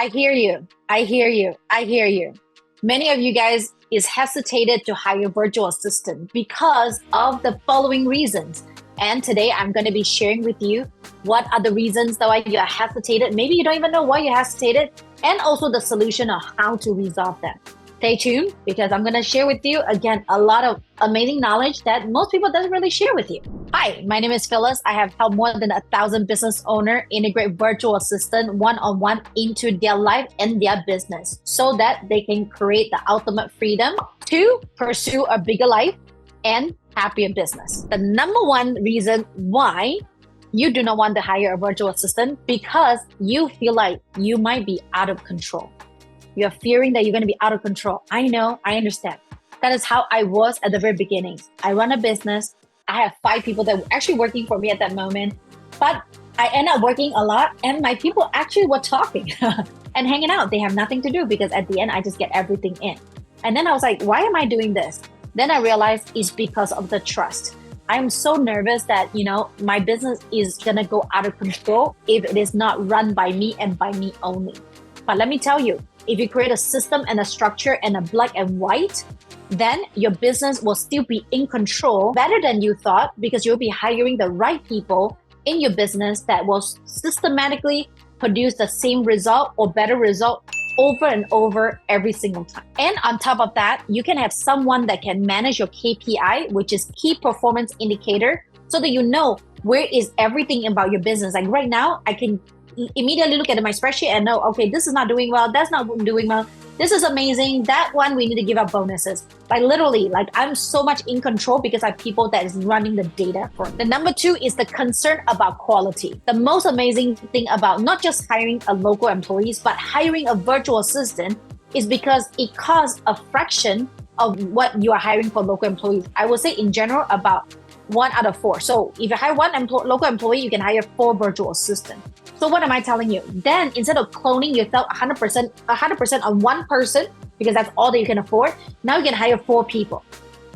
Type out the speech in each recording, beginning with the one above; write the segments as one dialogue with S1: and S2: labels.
S1: I hear you. I hear you. I hear you. Many of you guys is hesitated to hire virtual assistant because of the following reasons. And today I'm going to be sharing with you what are the reasons why you are hesitated. Maybe you don't even know why you hesitated, and also the solution of how to resolve them. Stay tuned because I'm going to share with you again a lot of amazing knowledge that most people doesn't really share with you. Hi, my name is Phyllis. I have helped more than 1,000 business owners integrate virtual assistant one-on-one into their life and their business so that they can create the ultimate freedom to pursue a bigger life and happier business. The number one reason why you do not want to hire a virtual assistant because you feel like you might be out of control. You're fearing that you're going to be out of control. I know, I understand. That is how I was at the very beginning. I run a business. I have 5 people that were actually working for me at that moment, but I end up working a lot and my people actually were talking and hanging out. They have nothing to do because at the end, I just get everything in. And then I was like, why am I doing this? Then I realized it's because of the trust. I'm so nervous that, my business is going to go out of control if it is not run by me and by me only. But let me tell you, if you create a system and a structure and a black and white, then your business will still be in control better than you thought because you'll be hiring the right people in your business that will systematically produce the same result or better result over and over every single time. And on top of that, you can have someone that can manage your KPI, which is key performance indicator, so that you know where is everything about your business. Like right now, I can immediately look at my spreadsheet and know, okay, this is not doing well, that's not doing well, this is amazing, that one we need to give up bonuses. Literally, I'm so much in control because I have people that is running the data for me. The number 2 is the concern about quality. The most amazing thing about not just hiring a local employees, but hiring a virtual assistant is because it costs a fraction of what you are hiring for local employees. I would say in general about 1 out of 4. So if you hire one local employee, you can hire 4 virtual assistants. So what am I telling you? Then instead of cloning yourself 100% on one person, because that's all that you can afford, now you can hire 4 people,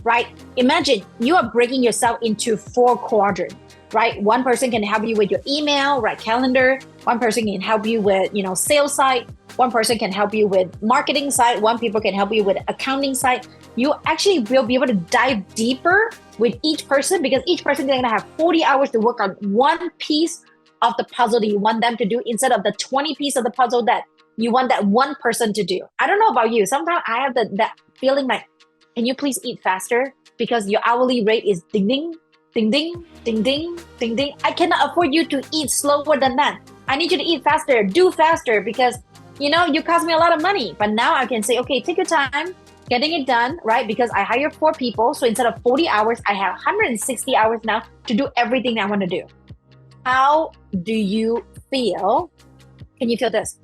S1: right? Imagine you are breaking yourself into 4 quadrants, right? One person can help you with your email, right? Calendar. One person can help you with, sales side. One person can help you with marketing side. One people can help you with accounting side. You actually will be able to dive deeper with each person because each person is going to have 40 hours to work on one piece of the puzzle that you want them to do instead of the 20 piece of the puzzle that you want that one person to do. I don't know about you. Sometimes I have that feeling like, can you please eat faster? Because your hourly rate is ding, ding, ding, ding, ding, ding, ding, ding. I cannot afford you to eat slower than that. I need you to eat faster, do faster because, you cost me a lot of money. But now I can say, okay, take your time getting it done, right? Because I hire 4 people. So instead of 40 hours, I have 160 hours now to do everything I want to do. How do you feel? Can you feel this?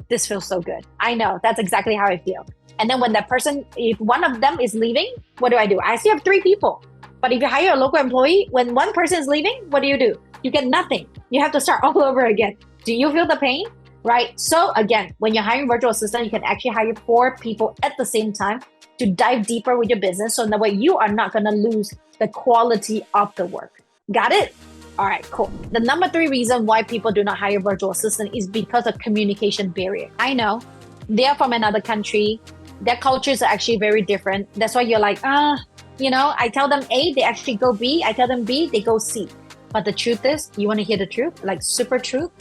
S1: This feels so good. I know, that's exactly how I feel. And then when that person, if one of them is leaving, what do? I still have 3 people. But if you hire a local employee, when one person is leaving, what do? You get nothing. You have to start all over again. Do you feel the pain? Right? So again, when you're hiring virtual assistant, you can actually hire 4 people at the same time to dive deeper with your business. So in that way, you are not going to lose the quality of the work. Got it? All right, cool. The number 3 reason why people do not hire virtual assistant is because of communication barrier. I know they are from another country. Their cultures are actually very different. That's why you're like, I tell them A, they actually go B. I tell them B, they go C. But the truth is, you want to hear the truth? Like super truth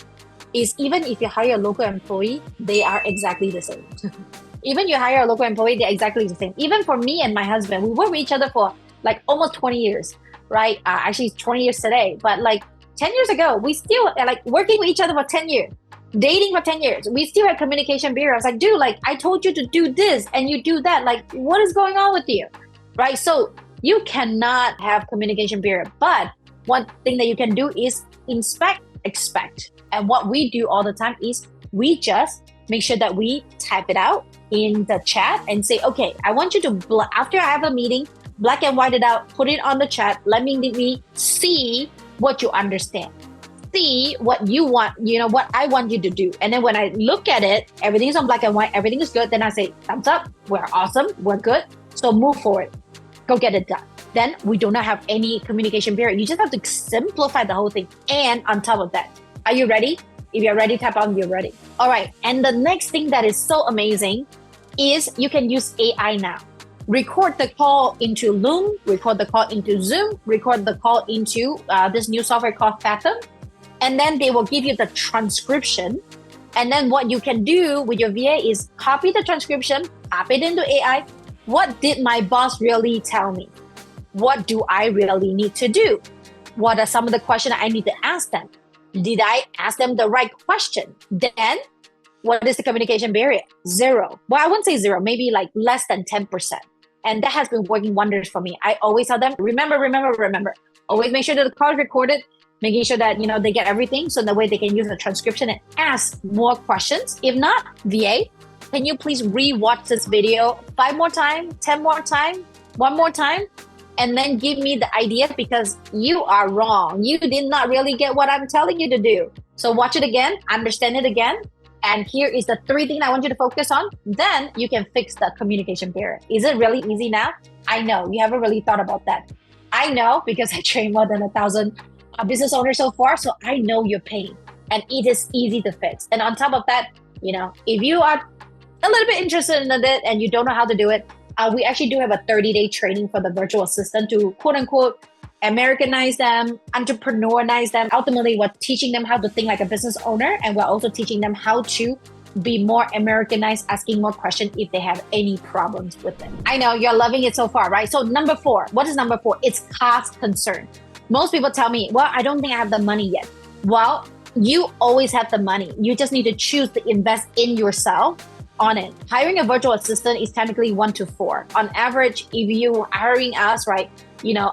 S1: is even if you hire a local employee, they are exactly the same. Even you hire a local employee, they're exactly the same. Even for me and my husband, we work with each other for almost 20 years. Right? Actually 20 years today, but 10 years ago, we still working with each other for 10 years, dating for 10 years. We still had communication barrier. I was like, dude, I told you to do this and you do that. What is going on with you? Right? So you cannot have communication barrier, but one thing that you can do is inspect, expect. And what we do all the time is we just make sure that we type it out in the chat and say, okay, I want you to, after I have a meeting, black and white it out, put it on the chat. Let me see what you understand. See what you want, what I want you to do. And then when I look at it, everything is on black and white, everything is good. Then I say, thumbs up, we're awesome, we're good. So move forward, go get it done. Then we do not have any communication barrier. You just have to simplify the whole thing. And on top of that, are you ready? If you're ready, tap on you're ready. All right. And the next thing that is so amazing is you can use AI now. Record the call into Loom, record the call into Zoom, record the call into this new software called Fathom. And then they will give you the transcription. And then what you can do with your VA is copy the transcription, pop it into AI. What did my boss really tell me? What do I really need to do? What are some of the questions I need to ask them? Did I ask them the right question? Then what is the communication barrier? 0. Well, I wouldn't say 0, maybe like less than 10%. And that has been working wonders for me. I always tell them, remember. Always make sure that the call is recorded, making sure that, they get everything. So that way they can use the transcription and ask more questions. If not, VA, can you please re-watch this video 5 more times, 10 more times, 1 more time? And then give me the idea, because you are wrong. You did not really get what I'm telling you to do. So watch it again, understand it again. And here is the 3 things I want you to focus on. Then you can fix the communication barrier. Is it really easy now? I know you haven't really thought about that. I know, because I trained more than 1,000 business owners so far. So I know your pain, and it is easy to fix. And on top of that, if you are a little bit interested in it and you don't know how to do it, we actually do have a 30-day training for the virtual assistant to quote unquote Americanize them, entrepreneurize them. Ultimately, we're teaching them how to think like a business owner, and we're also teaching them how to be more Americanized, asking more questions if they have any problems with it. I know you're loving it so far, right? So number 4, what is number 4? It's cost concern. Most people tell me, well, I don't think I have the money yet. Well, you always have the money. You just need to choose to invest in yourself on it. Hiring a virtual assistant is technically 1 to 4. On average, if you are hiring us, right,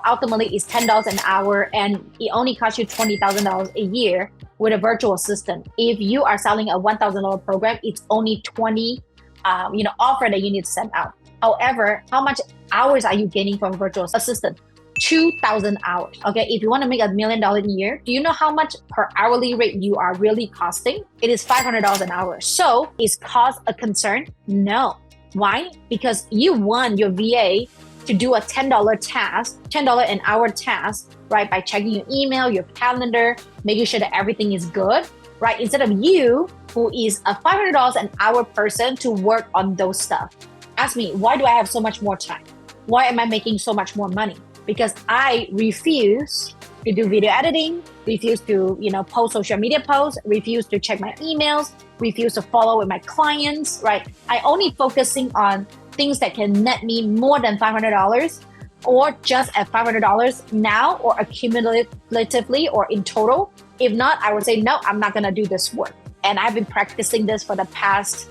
S1: ultimately it's $10 an hour, and it only costs you $20,000 a year with a virtual assistant. If you are selling a $1,000 program, it's only 20, offer that you need to send out. However, how much hours are you gaining from a virtual assistant? 2,000 hours. Okay, if you want to make $1 million a year, do you know how much per hourly rate you are really costing? It is $500 an hour. So is cost a concern? No. Why? Because you want your VA to do a $10 task, $10 an hour task, right? By checking your email, your calendar, making sure that everything is good, right? Instead of you, who is a $500 an hour person, to work on those stuff. Ask me, why do I have so much more time? Why am I making so much more money? Because I refuse to do video editing, refuse to, post social media posts, refuse to check my emails, refuse to follow with my clients, right? I only focusing on things that can net me more than $500, or just at $500 now, or accumulatively, or in total. If not, I would say, no, I'm not gonna do this work. And I've been practicing this for the past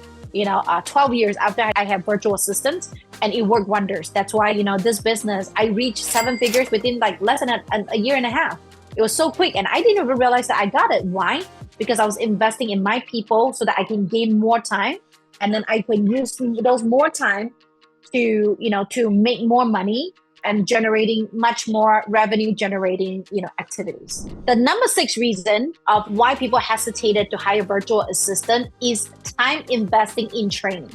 S1: 12 years after I have virtual assistants, and it worked wonders. That's why, this business, I reached 7 figures within like less than a year and a half. It was so quick, and I didn't even realize that I got it. Why? Because I was investing in my people so that I can gain more time, and then I can use those more time to, to make more money and generating much more revenue generating, activities. The number 6 reason of why people hesitated to hire a virtual assistant is time investing in training.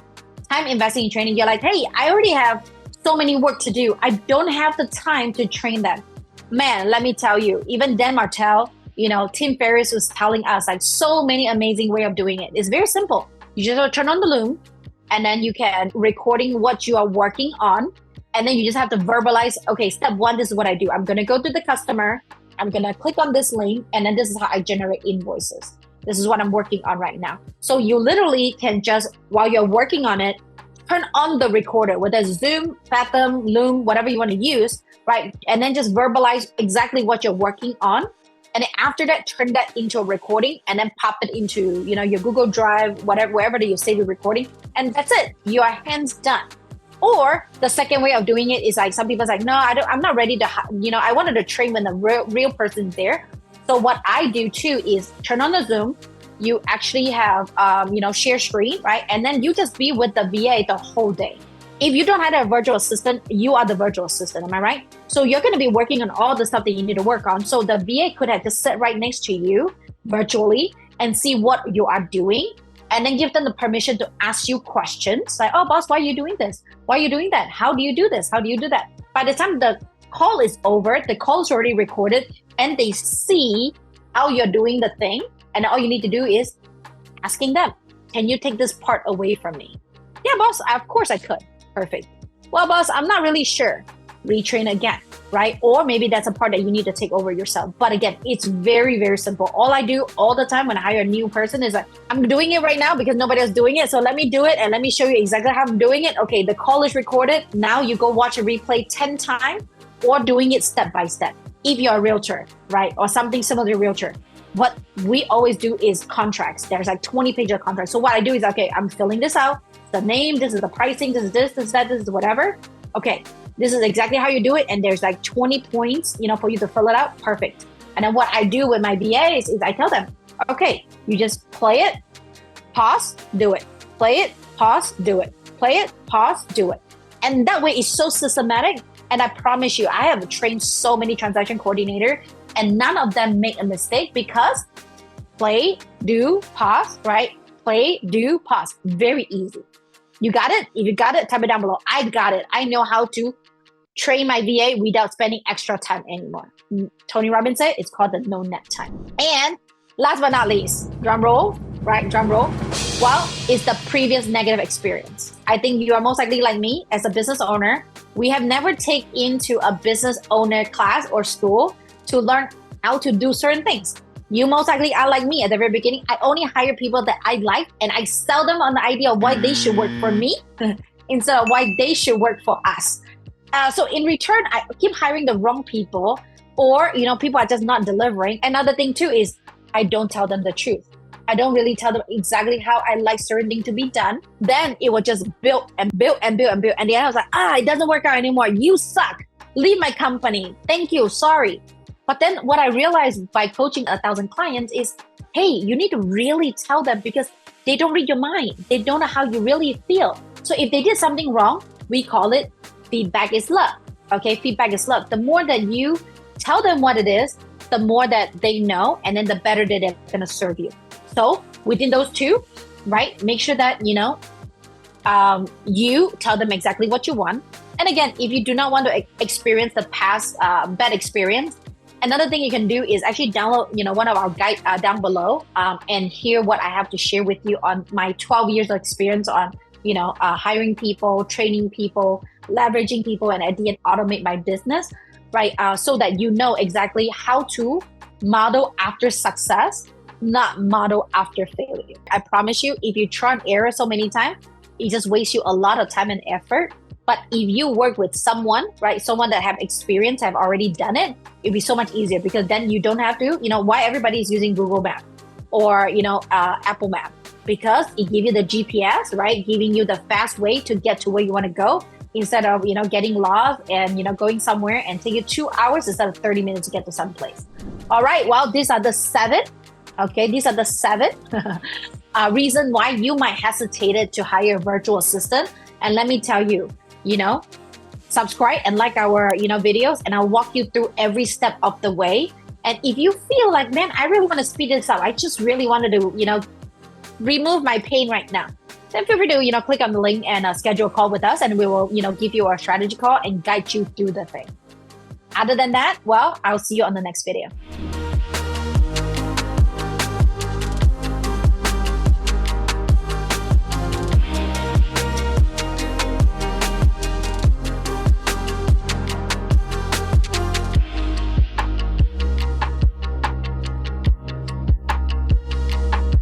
S1: Time investing in training. You're like, hey, I already have so many work to do. I don't have the time to train them. Man, let me tell you, even Dan Martell, Tim Ferriss was telling us like so many amazing way of doing it. It's very simple. You just turn on the Loom, and then you can recording what you are working on. And then you just have to verbalize, okay, step 1, this is what I do. I'm going to go to the customer. I'm going to click on this link. And then this is how I generate invoices. This is what I'm working on right now. So you literally can just, while you're working on it, turn on the recorder, whether it's Zoom, Fathom, Loom, whatever you want to use, right? And then just verbalize exactly what you're working on. And then after that, turn that into a recording, and then pop it into, your Google Drive, wherever that you save your recording. And that's it. Your hands done. Or the second way of doing it is like, some people's like, no, I'm not ready to, I wanted to train when the real person's there. So what I do too is turn on the Zoom. You actually have, share screen, right? And then you just be with the VA the whole day. If you don't have a virtual assistant, you are the virtual assistant, am I right? So you're going to be working on all the stuff that you need to work on. So the VA could have just sit right next to you virtually and see what you are doing, and then give them the permission to ask you questions like, oh, boss, why are you doing this? Why are you doing that? How do you do this? How do you do that? By the time the call is over, the call is already recorded, and they see how you're doing the thing. And all you need to do is asking them, can you take this part away from me? Yeah, boss, of course I could. Perfect. Well, boss, I'm not really sure. Retrain again, right? Or maybe that's a part that you need to take over yourself. But again, it's very, very simple. All I do all the time when I hire a new person is like, I'm doing it right now because nobody else is doing it. So let me do it and let me show you exactly how I'm doing it. Okay, the call is recorded. Now you go watch a replay 10 times or doing it step by step. If you're a realtor, right? Or something similar to a realtor. What we always do is contracts. There's like 20 pages of contracts. So what I do is, okay, I'm filling this out. The name, this is the pricing, this is this is that, this is whatever. Okay, this is exactly how you do it. And there's like 20 points, for you to fill it out. Perfect. And then what I do with my VAs is I tell them, okay, you just play it, pause, do it. Play it, pause, do it. Play it, pause, do it. And that way it's so systematic. And I promise you, I have trained so many transaction coordinators and none of them make a mistake because play, do, pause, right? Play, do, pause. Very easy. You got it? If you got it, type it down below. I got it. I know how to train my VA without spending extra time anymore. Tony Robbins said it's called the no net time. And last but not least, drum roll, right? Drum roll. Well, it's the previous negative experience. I think you are most likely like me as a business owner. We have never taken into a business owner class or school to learn how to do certain things. You most likely are like me at the very beginning. I only hire people that I like and I sell them on the idea of why they should work for me instead of why they should work for us. So in return, I keep hiring the wrong people or, people are just not delivering. Another thing too is I don't tell them the truth. I don't really tell them exactly how I like certain things to be done. Then it will just build and build and build and build. And then I was like, it doesn't work out anymore. You suck. Leave my company. Thank you. Sorry. But then what I realized by coaching 1,000 clients is, hey, you need to really tell them because they don't read your mind. They don't know how you really feel. So if they did something wrong, we call it feedback is love. Okay, feedback is love. The more that you tell them what it is, the more that they know, and then the better that they're going to serve you. So within those two, right, make sure that, you tell them exactly what you want. And again, if you do not want to experience the past bad experience, another thing you can do is actually download, one of our guide down below and hear what I have to share with you on my 12 years of experience on, hiring people, training people, leveraging people, and at the end, automate my business, right? So that you know exactly how to model after success, not model after failure. I promise you, if you try and error so many times, it just wastes you a lot of time and effort. But if you work with someone, right, someone that have experience, have already done it, it'd be so much easier because then you don't have to, why everybody is using Google Map or, Apple Map, because it gives you the GPS, right, giving you the fast way to get to where you want to go instead of, getting lost and, going somewhere and take you 2 hours instead of 30 minutes to get to some place. All right, well, these are the 7. Okay, these are the 7 reasons why you might hesitate to hire a virtual assistant. And let me tell you, subscribe and like our, videos, and I'll walk you through every step of the way. And if you feel like, man, I really want to speed this up, I just really wanted to, remove my pain right now, then feel free to, click on the link and schedule a call with us, and we will, give you a strategy call and guide you through the thing. Other than that, well, I'll see you on the next video.